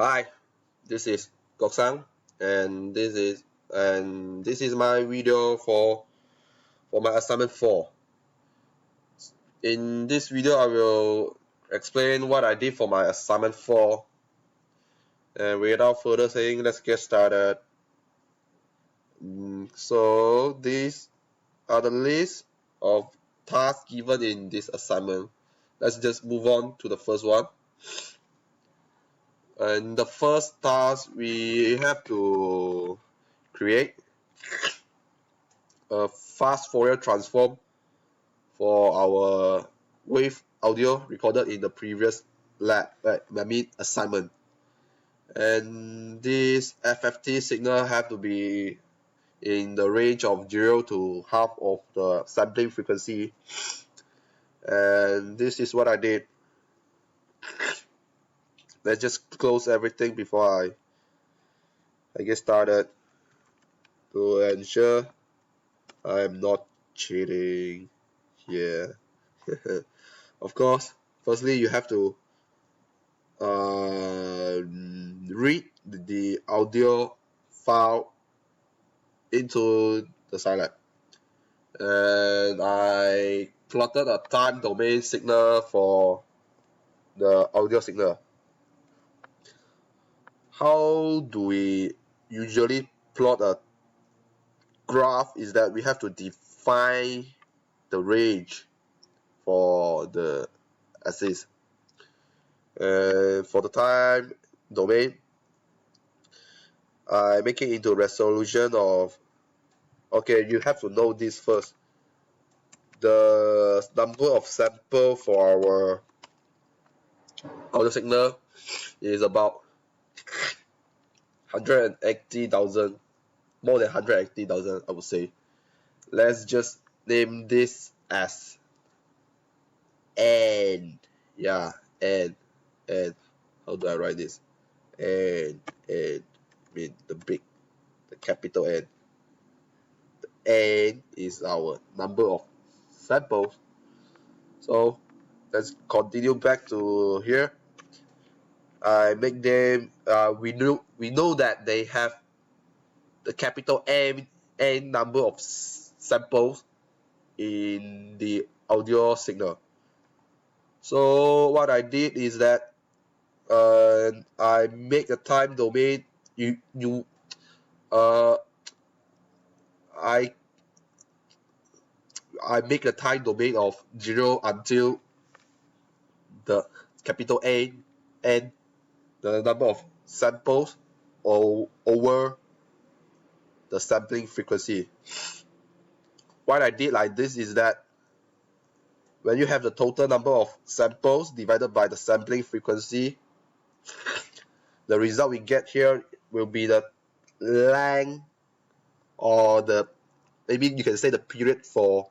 Hi, this is Goksang, and this is my video for my assignment 4. In this video, I will explain what I did for my assignment 4. And without further saying, let's get started. So these are the list of tasks given in this assignment. Let's just move on to the first one. And the first task, we have to create a fast Fourier transform for our wave audio recorded in the previous assignment. And this FFT signal have to be in the range of 0 to half of the sampling frequency. And this is what I did. Let's just close everything before I get started to ensure I am not cheating. Yeah. Of course, firstly you have to read the audio file into the Scilab, and I plotted a time domain signal for the audio signal. How do we usually plot a graph is that we have to define the range for the axis. For the time domain, I make it into resolution of, okay, you have to know this first. The number of sample for our audio signal is about 180,000, more than 180,000, I would say. Let's just name this as N. Yeah, N. And how do I write this? N. Mean the capital N. N is our number of samples. So let's continue back to here. I make them. We know that they have the capital N number of samples in the audio signal. So what I did is that I make a time domain. Uh, I I make a time domain of 0 until the capital N, the number of samples over the sampling frequency. What I did like this is that when you have the total number of samples divided by the sampling frequency, the result we get here will be the length, or maybe you can say the period for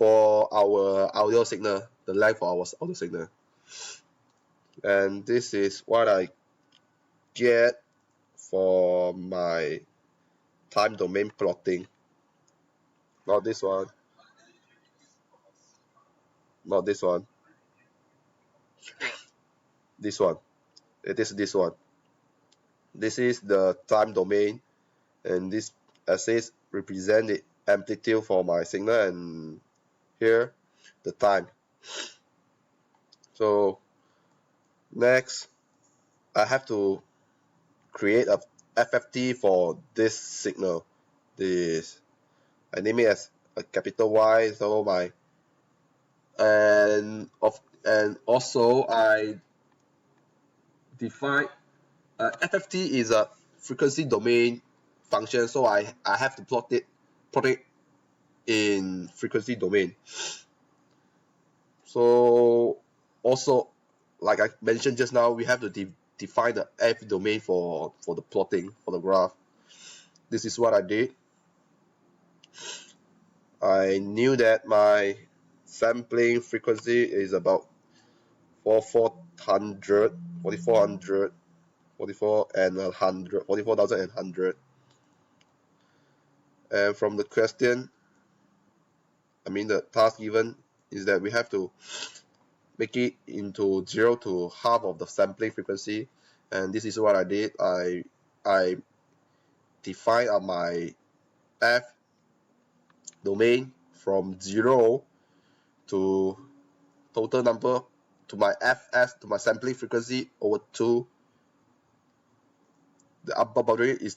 our audio signal, the length for our audio signal. And this is what I get for my time domain plotting. Not this one. Not this one. This one. It is this one. This is the time domain, and this axis represent the amplitude for my signal, and here the time. So next, I have to create a FFT for this signal. I name it as a capital Y. So and also I define FFT is a frequency domain function, so I have to plot it in frequency domain. So also, like I mentioned just now, we have to define the F domain for the plotting for the graph. This is what I did. I knew that my sampling frequency is about 4400, 4400, 44 and 100, 44,100. And from the question, the task given is that we have to make it into 0 to half of the sampling frequency, and this is what I did. I define my f domain from 0 to total number to my fs to my sampling frequency over 2. The upper boundary is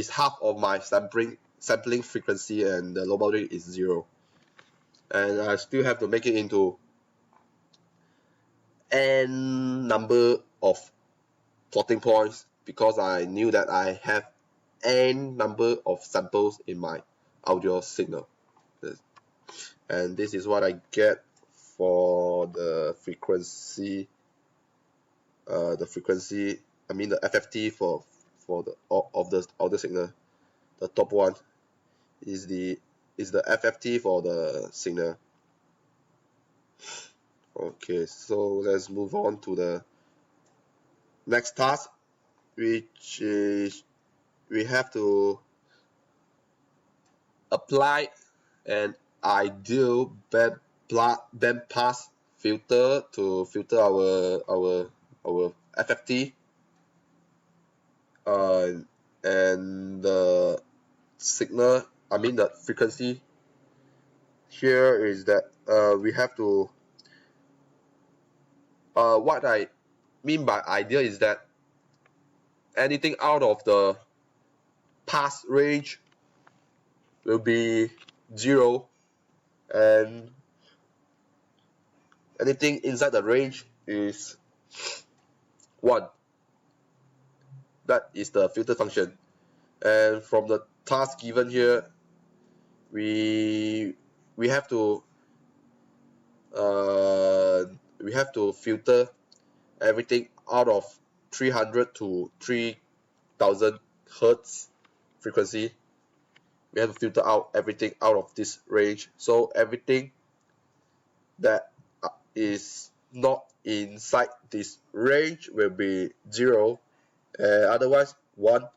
half of my sampling frequency, and the lower boundary is 0. And I still have to make it into n number of plotting points because I knew that I have n number of samples in my audio signal. And this is what I get for the frequency, I mean the FFT for the of the audio signal. The top one is the FFT for the signal. Okay, so let's move on to the next task, which is we have to apply an ideal bandpass filter to filter our FFT, and the signal, I mean the frequency here is that we have to, what I mean by ideal is that anything out of the pass range will be 0, and anything inside the range is 1. That is the filter function. And from the task given here, we have to filter everything out of 300 to 3000 hertz frequency. We have to filter out everything out of this range. So everything that is not inside this range will be 0, otherwise 1.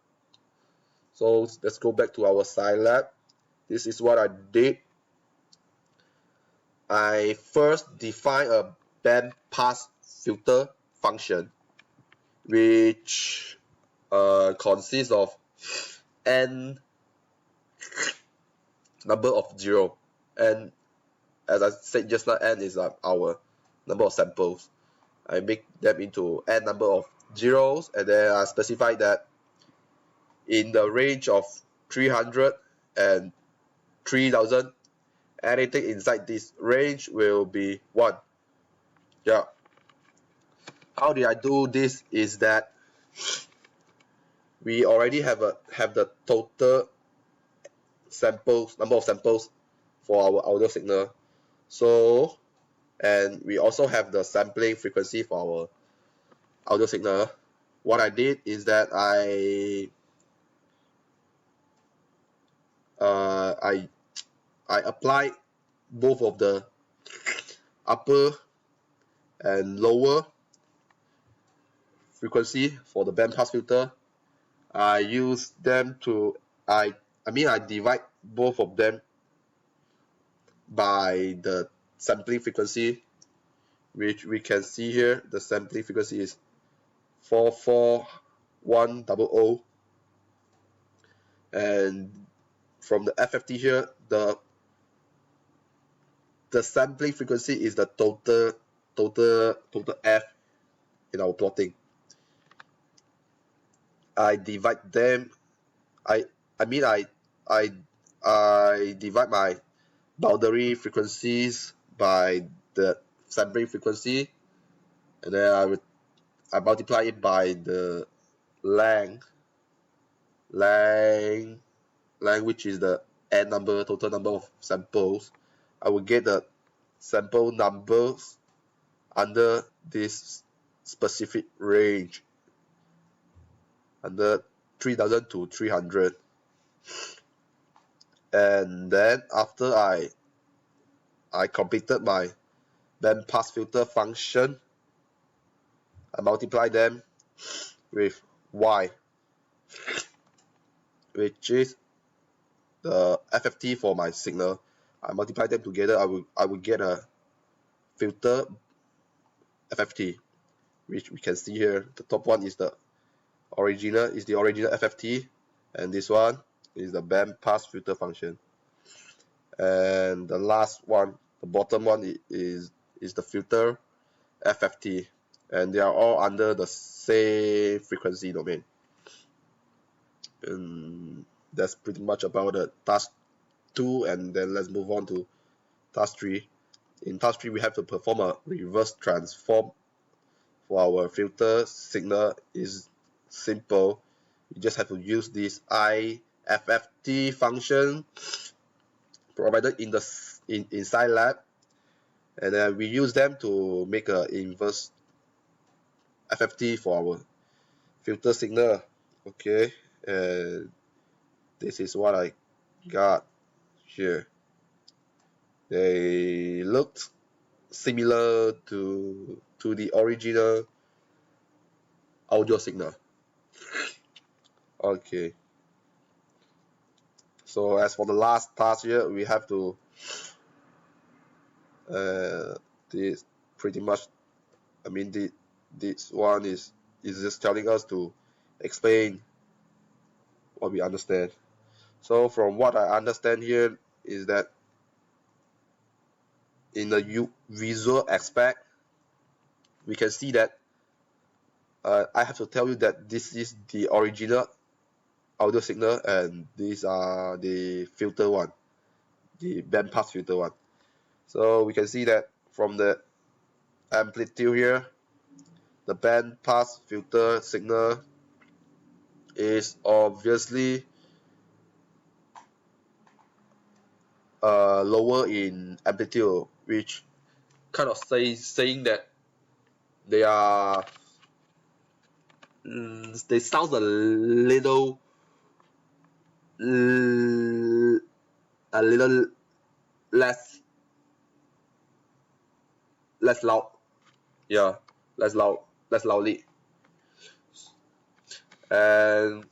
So let's go back to our Scilab. This is what I did. I first define a bandpass filter function, which consists of n number of 0, and as I said just now, n is our number of samples. I make them into n number of zeros, and then I specify that in the range of 300 and 3000, anything inside this range will be 1. Yeah. How did I do this is that we already have the total samples, number of samples for our audio signal. So, and we also have the sampling frequency for our audio signal. What I did is that I applied both of the upper and lower frequency for the bandpass filter. I use them to I divide both of them by the sampling frequency, which we can see here. The sampling frequency is 44100, and from the FFT here, the sampling frequency is the total F in our plotting. I divide them. I divide my boundary frequencies by the sampling frequency, and then I multiply it by the length, which is the n number, total number of samples. I will get the sample numbers under this specific range, under 3000 to 300. And then after I completed my bandpass filter function, I multiply them with y, which is the FFT for my signal. I multiply them together, I will get a filter FFT, which we can see here. The top one is the original FFT, and this one is the band pass filter function. And the last one, the bottom one is the filter FFT, and they are all under the same frequency domain. And that's pretty much about the task 2, and then let's move on to task 3. In task 3, we have to perform a reverse transform for our filter signal. Is simple. We just have to use this IFFT function provided in Scilab, and then we use them to make an inverse FFT for our filter signal. Okay, and this is what I got here. They looked similar to the original audio signal. Okay, so as for the last task here, we have to this pretty much, I mean, this one is just telling us to explain what we understand. So from what I understand here is that in the visual aspect, we can see that I have to tell you that this is the original audio signal, and these are the filter one, the bandpass filter one. So we can see that from the amplitude here, the bandpass filter signal is obviously lower in amplitude, which kind of saying that they are they sound a little less loud. Yeah, less loudly. And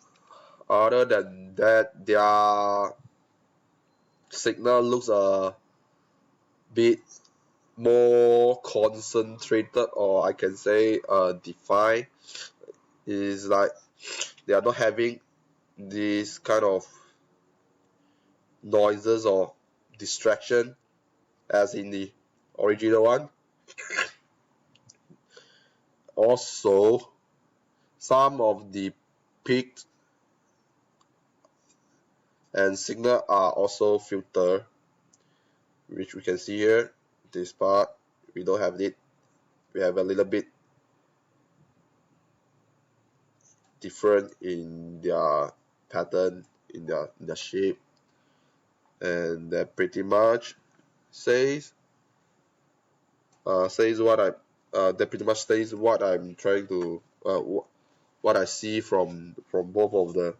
other than that, their signal looks a bit more concentrated, or I can say defined. Is like they are not having this kind of noises or distraction as in the original one. Also, some of the peak and signal are also filtered, which we can see here. This part, we don't have it. We have a little bit different in their pattern, in their shape, and that pretty much says what I that pretty much says what I'm trying to what I see from both of the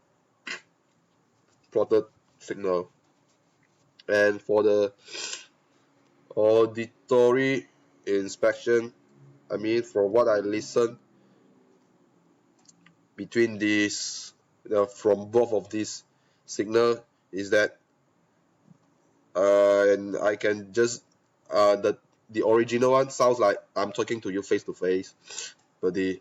plotted signal. And for the auditory inspection, I mean, from what I listened between these from both of these signal, is that and I can just the original one sounds like I'm talking to you face to face, but the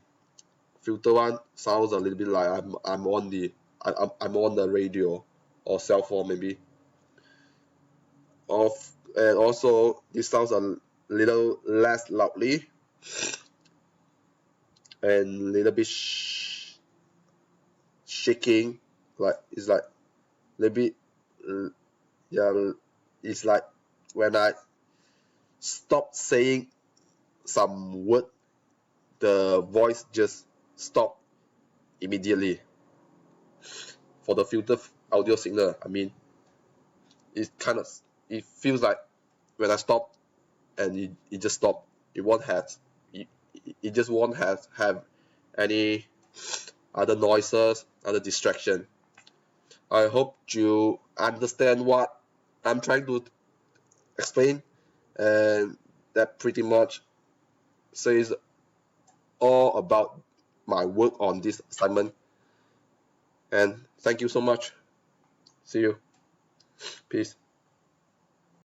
filter one sounds a little bit like I'm on the radio or cell phone maybe. And also this sounds a little less loudly and little bit shaking, like it's like a little bit yeah, it's like when I stop saying some word, the voice just stop immediately. For the filter audio signal, I mean, it feels like when I stop and it just stop. It won't have it just won't have any other noises, other distraction. I hope you understand what I'm trying to explain, and that pretty much says all about my work on this assignment. And thank you so much. See you. Peace.